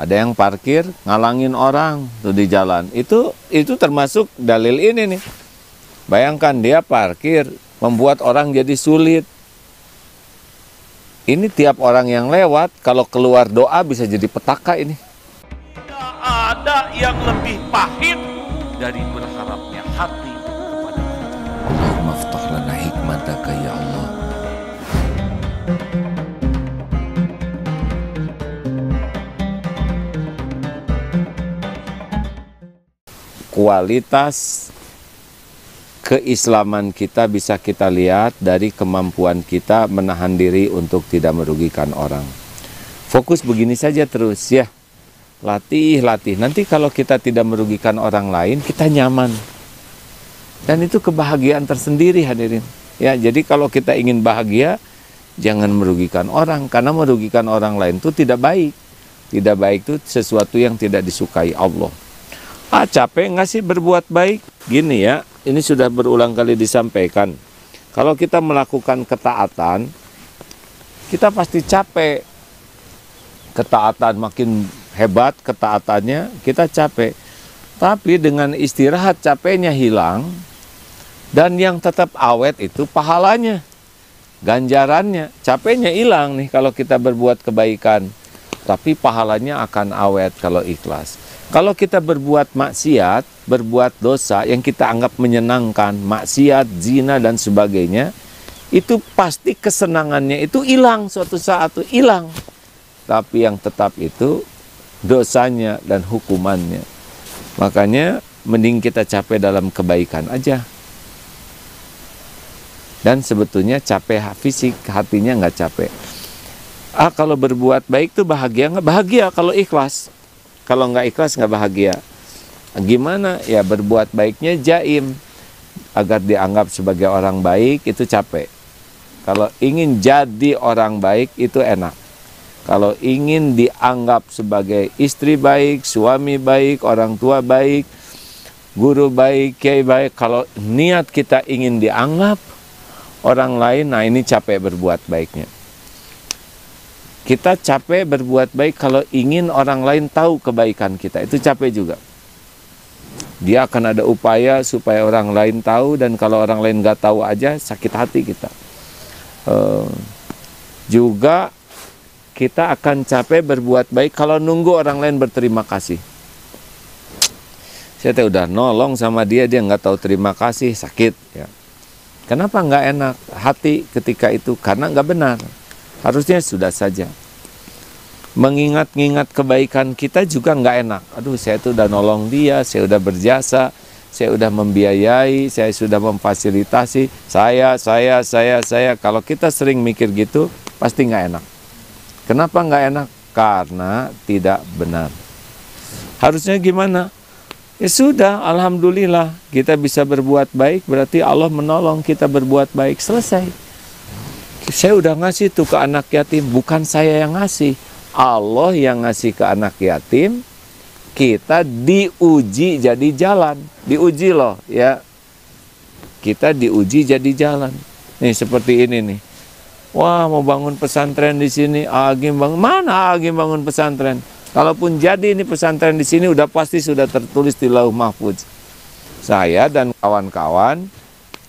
Ada yang parkir ngalangin orang tuh di jalan. Itu termasuk dalil ini nih. Bayangkan dia parkir membuat orang jadi sulit. Ini tiap orang yang lewat kalau keluar doa bisa jadi petaka ini. Tidak ada yang lebih pahit dari berharapnya hati kepada Allah. Allahumma ftah lana hikmataka ya Allah. Kualitas keislaman kita bisa kita lihat dari kemampuan kita menahan diri untuk tidak merugikan orang. Fokus begini saja terus ya. Latih. Nanti kalau kita tidak merugikan orang lain, kita nyaman. Dan itu kebahagiaan tersendiri hadirin. Ya, jadi kalau kita ingin bahagia, jangan merugikan orang. Karena merugikan orang lain itu tidak baik. Tidak baik itu sesuatu yang tidak disukai Allah. Capek nggak sih berbuat baik? Gini ya, ini sudah berulang kali disampaikan. Kalau kita melakukan ketaatan, kita pasti capek. Ketaatan makin hebat, ketaatannya kita capek. Tapi dengan istirahat capeknya hilang. Dan yang tetap awet itu pahalanya. Ganjarannya, capeknya hilang nih kalau kita berbuat kebaikan. Tapi pahalanya akan awet kalau ikhlas. Kalau kita berbuat maksiat, berbuat dosa yang kita anggap menyenangkan, maksiat, zina dan sebagainya, itu pasti kesenangannya itu hilang suatu saat itu hilang. Tapi yang tetap itu dosanya dan hukumannya. Makanya mending kita capek dalam kebaikan aja. Dan sebetulnya capek fisik, hatinya nggak capek. Kalau berbuat baik tuh bahagia nggak? Bahagia kalau ikhlas. Kalau nggak ikhlas nggak bahagia. Gimana? Ya berbuat baiknya jaim. Agar dianggap sebagai orang baik itu capek. Kalau ingin jadi orang baik itu enak. Kalau ingin dianggap sebagai istri baik, suami baik, orang tua baik, guru baik, kiai baik. Kalau niat kita ingin dianggap orang lain, nah ini capek berbuat baiknya. Kita capek berbuat baik kalau ingin orang lain tahu kebaikan kita. Itu capek juga. Dia akan ada upaya supaya orang lain tahu. Dan kalau orang lain nggak tahu aja, sakit hati kita. Juga kita akan capek berbuat baik kalau nunggu orang lain berterima kasih. Saya udah nolong sama dia nggak tahu terima kasih, sakit. Ya. Kenapa nggak enak hati ketika itu? Karena nggak benar. Harusnya sudah saja. Mengingat-ingat kebaikan kita juga nggak enak. Aduh, saya tuh udah nolong dia, saya udah berjasa, saya udah membiayai, saya sudah memfasilitasi, saya. Kalau kita sering mikir gitu, pasti nggak enak. Kenapa nggak enak? Karena tidak benar. Harusnya gimana? Ya sudah, alhamdulillah kita bisa berbuat baik, berarti Allah menolong kita berbuat baik, selesai. Saya udah ngasih tuh ke anak yatim, bukan saya yang ngasih. Allah yang ngasih ke anak yatim, kita diuji jadi jalan. Diuji loh ya. Kita diuji jadi jalan. Nih seperti ini nih. Wah, mau bangun pesantren di sini, Agim bangun. Mana Agim bangun pesantren? Kalaupun jadi ini pesantren di sini udah pasti sudah tertulis di Lauh Mahfuz. Saya dan kawan-kawan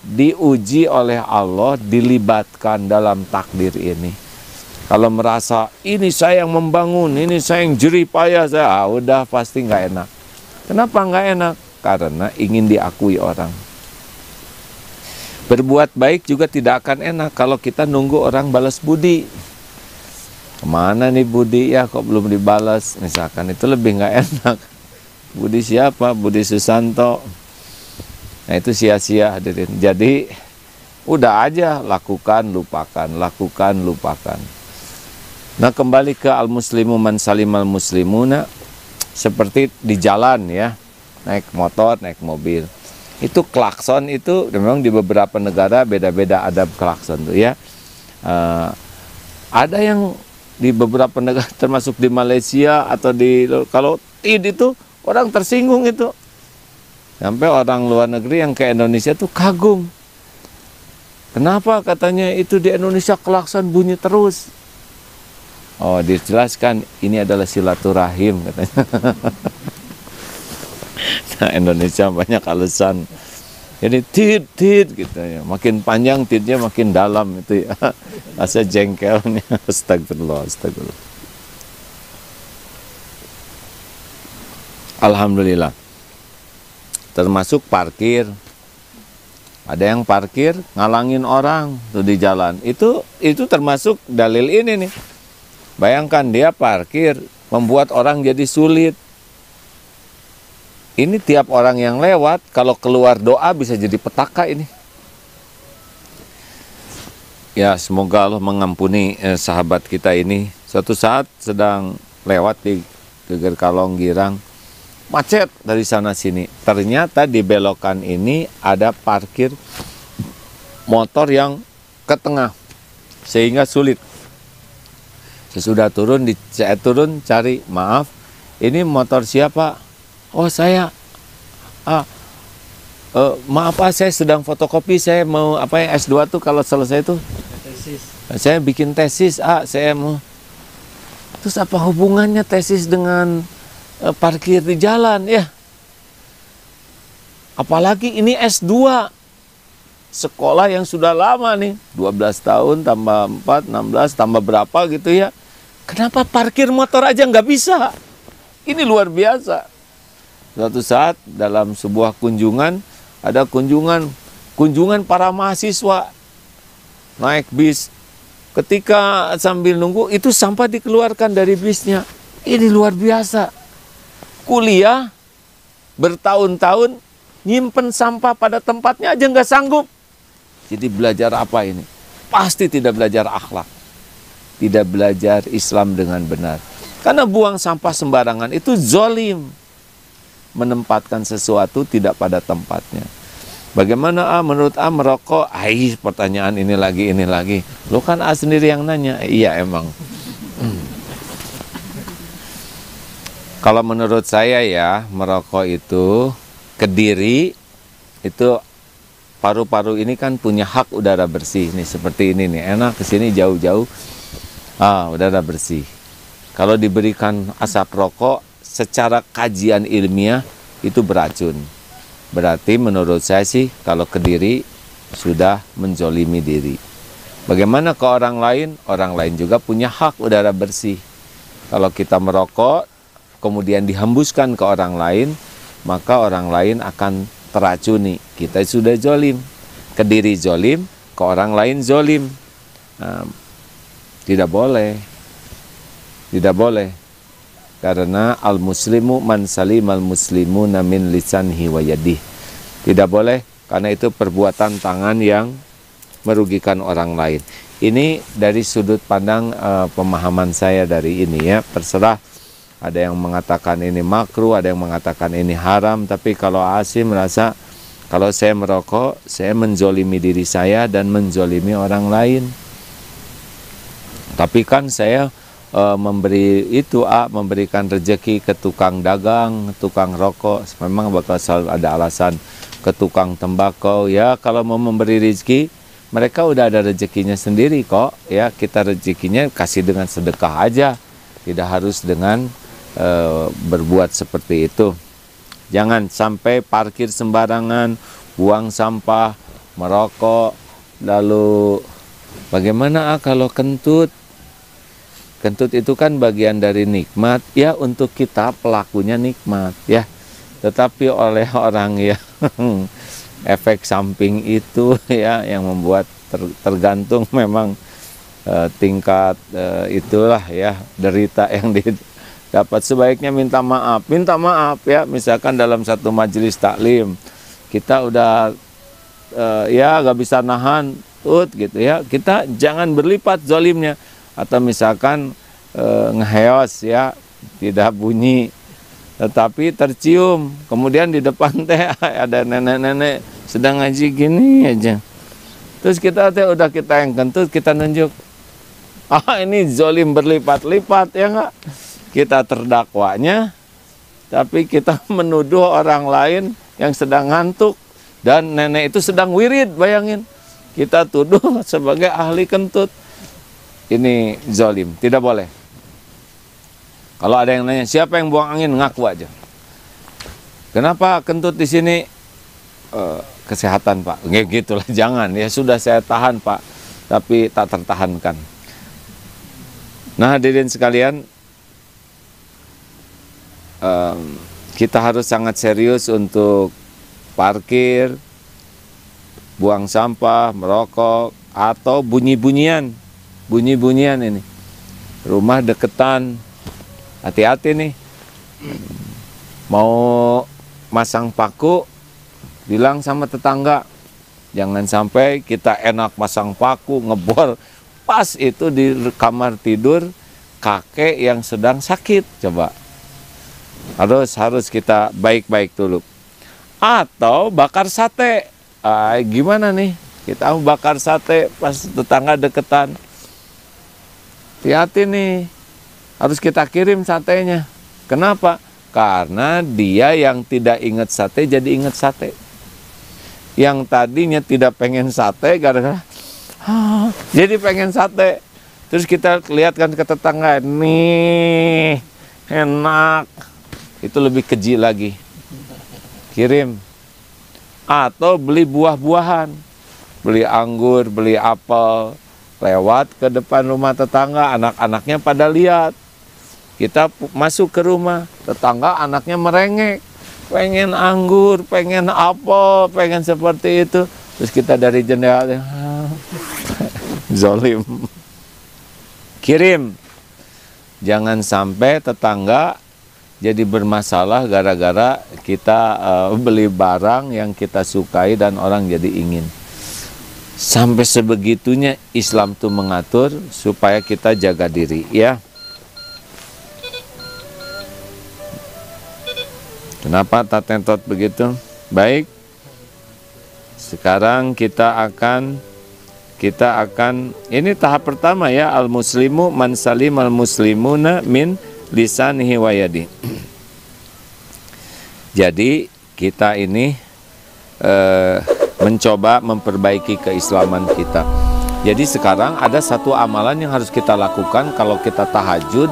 diuji oleh Allah, dilibatkan dalam takdir ini. Kalau merasa ini saya yang membangun, ini saya yang jerih payah, udah pasti nggak enak. Kenapa nggak enak? Karena ingin diakui orang. Berbuat baik juga tidak akan enak kalau kita nunggu orang balas budi. Kemana nih budi ya kok belum dibalas? Misalkan itu lebih nggak enak. Budi siapa? Budi Susanto. Nah itu sia-sia hadirin. Jadi udah aja lakukan, lupakan, lakukan, lupakan. Nah kembali ke al-muslimu man salimal muslimuna, seperti di jalan ya, naik motor, naik mobil. Itu klakson itu memang di beberapa negara beda-beda adab klakson tuh ya. Ada yang di beberapa negara termasuk di Malaysia atau kalau itu orang tersinggung itu. Sampai orang luar negeri yang ke Indonesia tuh kagum. Kenapa katanya itu di Indonesia klakson bunyi terus? Oh, dijelaskan ini adalah silaturahim katanya. Nah, Indonesia banyak alasan. Jadi tit gitu ya. Makin panjang titnya makin dalam itu ya. Rasa jengkelnya. Astagfirullah, astagfirullah. Alhamdulillah. Termasuk parkir. Ada yang parkir ngalangin orang tuh di jalan. Itu termasuk dalil ini nih. Bayangkan dia parkir membuat orang jadi sulit. Ini tiap orang yang lewat kalau keluar doa bisa jadi petaka ini. Ya, semoga Allah mengampuni sahabat kita ini. Suatu saat sedang lewat di Geger Kalong Girang, macet dari sana sini. Ternyata di belokan ini ada parkir motor yang ke tengah sehingga sulit. Sesudah turun, saya turun cari, maaf, ini motor siapa? Oh saya, maaf Pak, saya sedang fotokopi, saya mau apa ya S2 tuh kalau selesai tuh, tesis. Saya bikin tesis, saya mau. Terus apa hubungannya tesis dengan parkir di jalan ya? Apalagi ini S2, sekolah yang sudah lama nih, 12 tahun tambah 4, 16 tambah berapa gitu ya. Kenapa parkir motor aja nggak bisa? Ini luar biasa. Suatu saat dalam sebuah kunjungan, ada kunjungan para mahasiswa naik bis. Ketika sambil nunggu, itu sampah dikeluarkan dari bisnya. Ini luar biasa. Kuliah bertahun-tahun, nyimpen sampah pada tempatnya aja nggak sanggup. Jadi belajar apa ini? Pasti tidak belajar akhlak. Tidak belajar Islam dengan benar. Karena buang sampah sembarangan itu zolim. Menempatkan sesuatu tidak pada tempatnya. Bagaimana menurut merokok? Pertanyaan ini lagi. Lo kan sendiri yang nanya. Iya emang. Kalau menurut saya ya, merokok itu Kediri itu paru-paru ini kan punya hak udara bersih nih, seperti ini nih, enak kesini jauh-jauh, udara bersih. Kalau diberikan asap rokok, secara kajian ilmiah itu beracun. Berarti menurut saya sih kalau Kediri sudah menzolimi diri. Bagaimana ke orang lain juga punya hak udara bersih. Kalau kita merokok, kemudian dihembuskan ke orang lain, maka orang lain akan teracuni. Kita sudah zolim. Kediri zolim, ke orang lain zolim. Tidak boleh. Tidak boleh. Karena al-muslimu man salimal muslimuna min lisanhi wa yadih. Tidak boleh, karena itu perbuatan tangan yang merugikan orang lain. Ini dari sudut pandang pemahaman saya dari ini ya. Terserah, ada yang mengatakan ini makruh, ada yang mengatakan ini haram. Tapi kalau Asim merasa kalau saya merokok, saya menzolimi diri saya dan menzolimi orang lain. Tapi kan saya memberikan rezeki ke tukang dagang, tukang rokok, memang bakal selalu ada alasan, ke tukang tembakau. Ya kalau mau memberi rezeki, mereka udah ada rezekinya sendiri kok. Ya kita rezekinya kasih dengan sedekah aja, tidak harus dengan berbuat seperti itu. Jangan sampai parkir sembarangan, buang sampah, merokok. Lalu bagaimana kalau kentut? Kentut itu kan bagian dari nikmat, ya untuk kita pelakunya nikmat ya. Tetapi oleh orang yang efek samping itu ya yang membuat tergantung memang tingkat itulah ya derita yang didapat. Sebaiknya minta maaf ya. Misalkan dalam satu majelis taklim kita udah ya gak bisa nahan gitu ya, kita jangan berlipat zolimnya. Atau misalkan ngeheos ya, tidak bunyi tetapi tercium, kemudian di depan teh ada nenek-nenek sedang ngaji gini aja, terus kita udah kita yang kentut, kita nunjuk, ini zolim berlipat-lipat ya enggak, kita terdakwanya tapi kita menuduh orang lain yang sedang ngantuk dan nenek itu sedang wirid, bayangin, kita tuduh sebagai ahli kentut. Ini zolim, tidak boleh. Kalau ada yang nanya, siapa yang buang angin, ngaku aja. Kenapa kentut di sini? Kesehatan, Pak. Gitulah, jangan. Ya sudah, saya tahan, Pak. Tapi tak tertahankan. Nah, hadirin sekalian, kita harus sangat serius untuk parkir, buang sampah, merokok, atau bunyi-bunyian ini. Rumah deketan, hati-hati nih. Mau masang paku, bilang sama tetangga, jangan sampai kita enak masang paku, ngebor, pas itu di kamar tidur kakek yang sedang sakit. Coba, harus kita baik-baik dulu. Atau bakar sate, gimana nih, kita bakar sate pas tetangga deketan, hati-hati nih, harus kita kirim satenya. Kenapa? Karena dia yang tidak ingat sate jadi ingat sate. Yang tadinya tidak pengen sate gara-gara jadi pengen sate. Terus kita lihatkan ke tetangga, nih enak, itu lebih keji lagi, kirim. Atau beli buah-buahan, beli anggur, beli apel, lewat ke depan rumah tetangga, anak-anaknya pada lihat. Kita masuk ke rumah, tetangga anaknya merengek, pengen anggur, pengen apel, pengen seperti itu. Terus kita dari jendela, zolim. Kirim. Jangan sampai tetangga jadi bermasalah gara-gara kita beli barang yang kita sukai dan orang jadi ingin. Sampai sebegitunya Islam tuh mengatur supaya kita jaga diri, ya. Kenapa tatentot begitu? Baik. Sekarang kita akan ini tahap pertama ya, al-muslimu man salim al-muslimuna min lisanihi wa yadi. Jadi kita ini mencoba memperbaiki keislaman kita. Jadi sekarang ada satu amalan yang harus kita lakukan kalau kita tahajud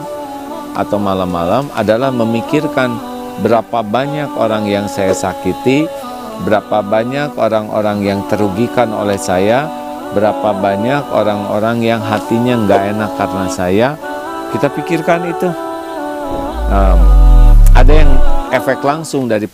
atau malam-malam adalah memikirkan berapa banyak orang yang saya sakiti, berapa banyak orang-orang yang terugikan oleh saya, berapa banyak orang-orang yang hatinya nggak enak karena saya. Kita pikirkan itu. Ada yang efek langsung dari